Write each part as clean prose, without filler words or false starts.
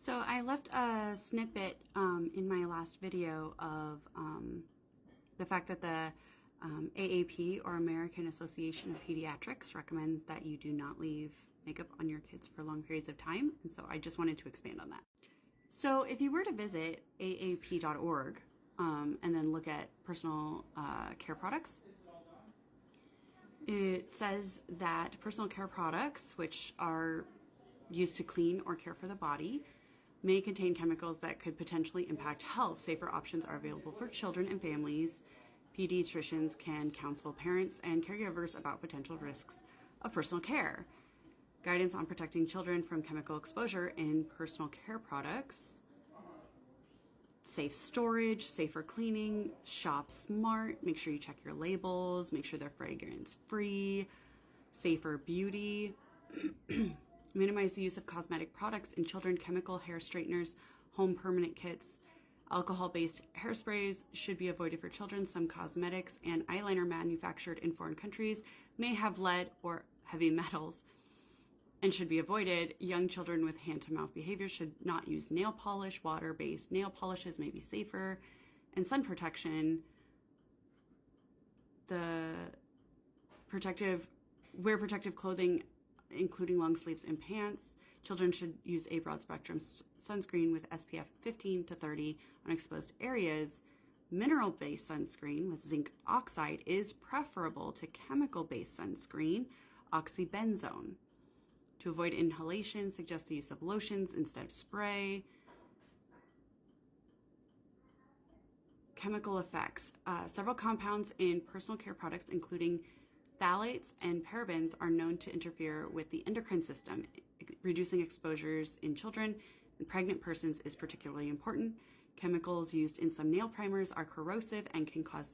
So I left a snippet in my last video of the fact that the AAP, or American Association of Pediatrics, recommends that you do not leave makeup on your kids for long periods of time. And so I just wanted to expand on that. So if you were to visit aap.org and then look at personal care products, it says that personal care products, which are used to clean or care for the body, may contain chemicals that could potentially impact health. Safer options are available for children and families. Pediatricians can counsel parents and caregivers about potential risks of personal care. Guidance on protecting children from chemical exposure in personal care products. Safe storage, safer cleaning, shop smart, make sure you check your labels, make sure they're fragrance free, safer beauty, minimize the use of cosmetic products in children, chemical hair straighteners, home permanent kits, alcohol-based hairsprays should be avoided for children. Some cosmetics and eyeliner manufactured in foreign countries may have lead or heavy metals and should be avoided. Young children with hand-to-mouth behavior should not use nail polish. Water-based nail polishes may be safer. And sun protection, wear protective clothing, including long sleeves and pants. Children should use a broad spectrum sunscreen with SPF 15 to 30 on exposed areas. Mineral-based sunscreen with zinc oxide is preferable to chemical-based sunscreen, oxybenzone. To avoid inhalation, suggest the use of lotions instead of spray. Chemical effects. Several compounds in personal care products, including phthalates and parabens, are known to interfere with the endocrine system. Reducing exposures in children and pregnant persons is particularly important. Chemicals used in some nail primers are corrosive and can cause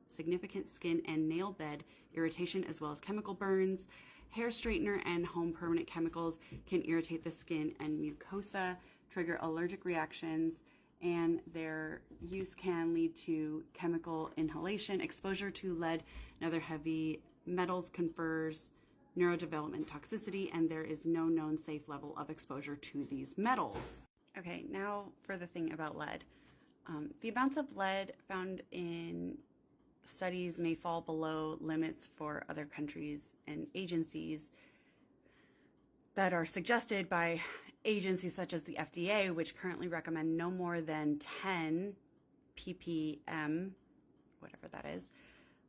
significant skin and nail bed irritation, as well as chemical burns. Hair straightener and home permanent chemicals can irritate the skin and mucosa, trigger allergic reactions, and their use can lead to chemical inhalation. Exposure to lead and other heavy metals confers neurodevelopment toxicity, and there is no known safe level of exposure to these metals. Okay, now for the thing about lead. The amounts of lead found in studies may fall below limits for other countries and agencies that are suggested by agencies such as the FDA, which currently recommend no more than 10 ppm, whatever that is.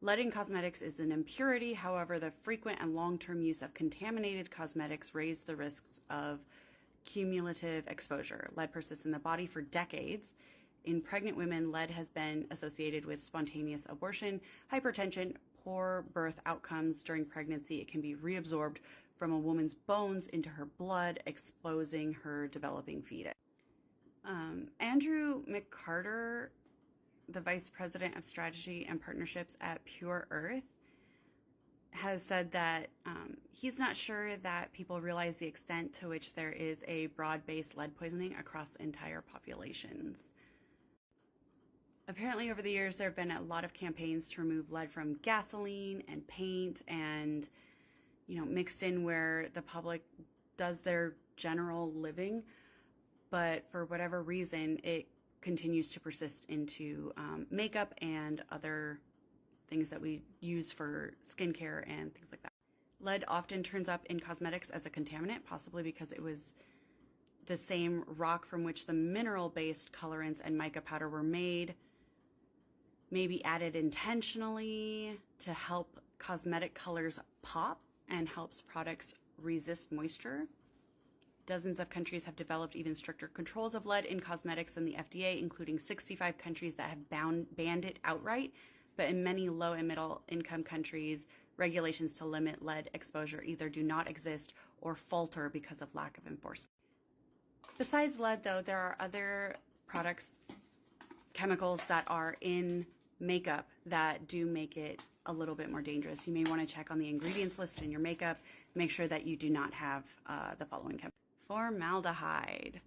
Lead in cosmetics is an impurity. However, the frequent and long-term use of contaminated cosmetics raise the risks of cumulative exposure. Lead persists in the body for decades. In pregnant women, lead has been associated with spontaneous abortion, hypertension, poor birth outcomes during pregnancy. It can be reabsorbed from a woman's bones into her blood, exposing her developing fetus. Andrew McCarter, the Vice President of Strategy and Partnerships at Pure Earth, has said that he's not sure that people realize the extent to which there is a broad-based lead poisoning across entire populations. Apparently, over the years, there have been a lot of campaigns to remove lead from gasoline and paint and, mixed in where the public does their general living. But for whatever reason, it continues to persist into makeup and other things that we use for skincare and things like that. Lead often turns up in cosmetics as a contaminant, possibly because it was the same rock from which the mineral-based colorants and mica powder were made, maybe added intentionally to help cosmetic colors pop and helps products resist moisture. Dozens of countries have developed even stricter controls of lead in cosmetics than the FDA, including 65 countries that have banned it outright. But in many low and middle income countries, regulations to limit lead exposure either do not exist or falter because of lack of enforcement. Besides lead, though, there are other products, chemicals that are in makeup that do make it a little bit more dangerous. You may want to check on the ingredients list in your makeup. Make sure that you do not have the following chemicals. Formaldehyde.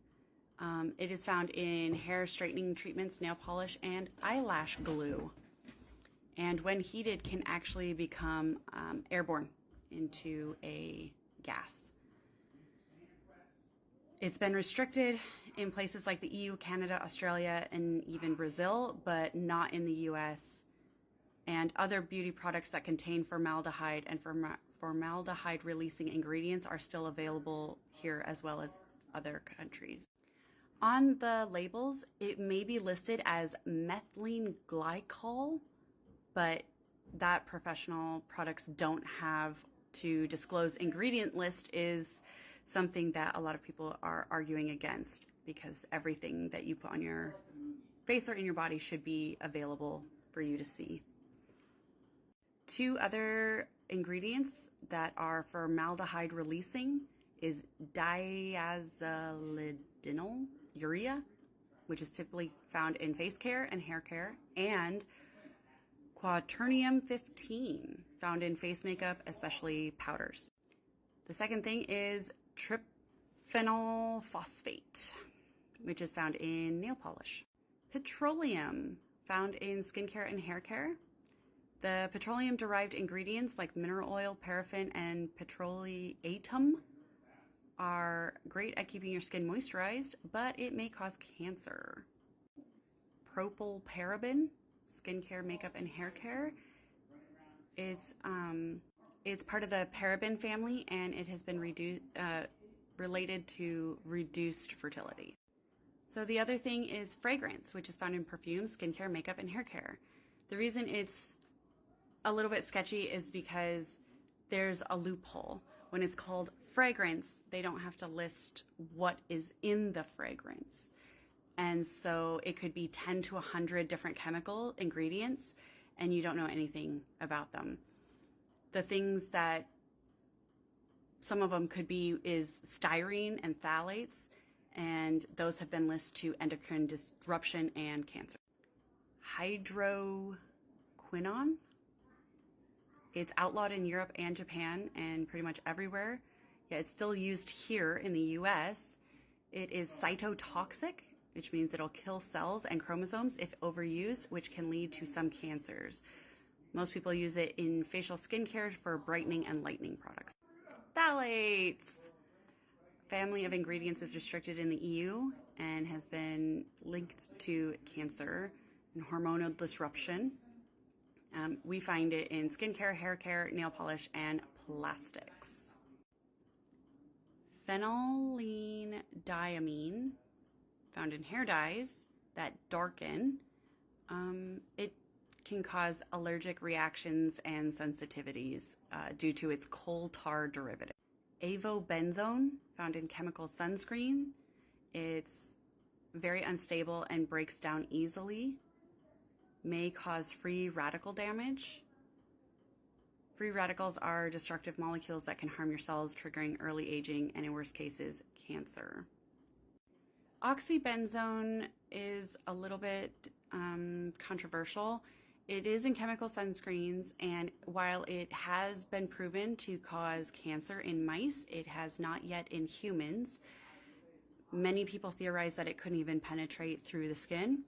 It is found in hair straightening treatments, nail polish, and eyelash glue. And when heated, can actually become airborne into a gas. It's been restricted in places like the EU, Canada, Australia, and even Brazil, but not in the US. And other beauty products that contain formaldehyde and formaldehyde releasing ingredients are still available here as well as other countries. On the labels, it may be listed as methylene glycol, but that professional products don't have to disclose ingredient list is something that a lot of people are arguing against, because everything that you put on your face or in your body should be available for you to see. Two other ingredients that are formaldehyde releasing is diazolidinyl urea, which is typically found in face care and hair care, and quaternium 15, found in face makeup, especially powders. The second thing is tryphenyl phosphate, which is found in nail polish. Petroleum, found in skincare and hair care. The petroleum-derived ingredients like mineral oil, paraffin, and petroleatum are great at keeping your skin moisturized, but it may cause cancer. Propylparaben, skincare, makeup, and hair care. It's part of the paraben family, and it has been related to reduced fertility. So the other thing is fragrance, which is found in perfume, skincare, makeup, and hair care. The reason it's a little bit sketchy is because there's a loophole. When it's called fragrance, they don't have to list what is in the fragrance. And so it could be 10 to 100 different chemical ingredients, and you don't know anything about them. The things that some of them could be is styrene and phthalates, and those have been listed to endocrine disruption and cancer. Hydroquinone. It's outlawed in Europe and Japan and pretty much everywhere. Yeah, it's still used here in the US. It is cytotoxic, which means it'll kill cells and chromosomes if overused, which can lead to some cancers. Most people use it in facial skincare for brightening and lightening products. Phthalates. Family of ingredients is restricted in the EU and has been linked to cancer and hormonal disruption. We find it in skincare, hair care, nail polish, and plastics. Phenylenediamine, found in hair dyes that darken. It can cause allergic reactions and sensitivities due to its coal tar derivative. Avobenzone, found in chemical sunscreen. It's very unstable and breaks down easily. May cause free radical damage. Free radicals are destructive molecules that can harm your cells, triggering early aging and, in worst cases, cancer. Oxybenzone is a little bit controversial. It is in chemical sunscreens, and while it has been proven to cause cancer in mice, it has not yet in humans. Many people theorize that it couldn't even penetrate through the skin.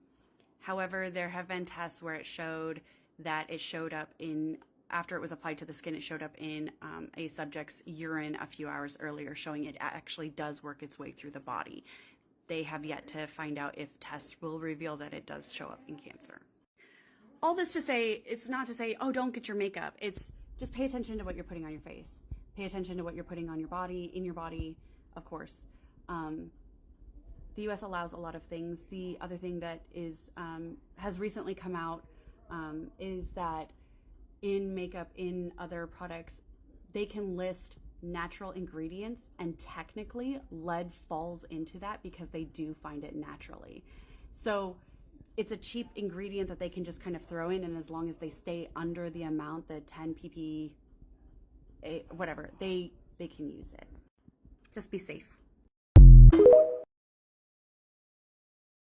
However, there have been tests where it showed that it showed up after it was applied to the skin, it showed up in a subject's urine a few hours earlier, showing it actually does work its way through the body. They have yet to find out if tests will reveal that it does show up in cancer. All this to say, it's not to say, oh, don't get your makeup. It's just pay attention to what you're putting on your face. Pay attention to what you're putting on your body, in your body, of course. The US allows a lot of things. The other thing that has recently come out is that in makeup, in other products, they can list natural ingredients, and technically lead falls into that because they do find it naturally. So it's a cheap ingredient that they can just kind of throw in, and as long as they stay under the amount, the 10 pp, whatever, they can use it. Just be safe.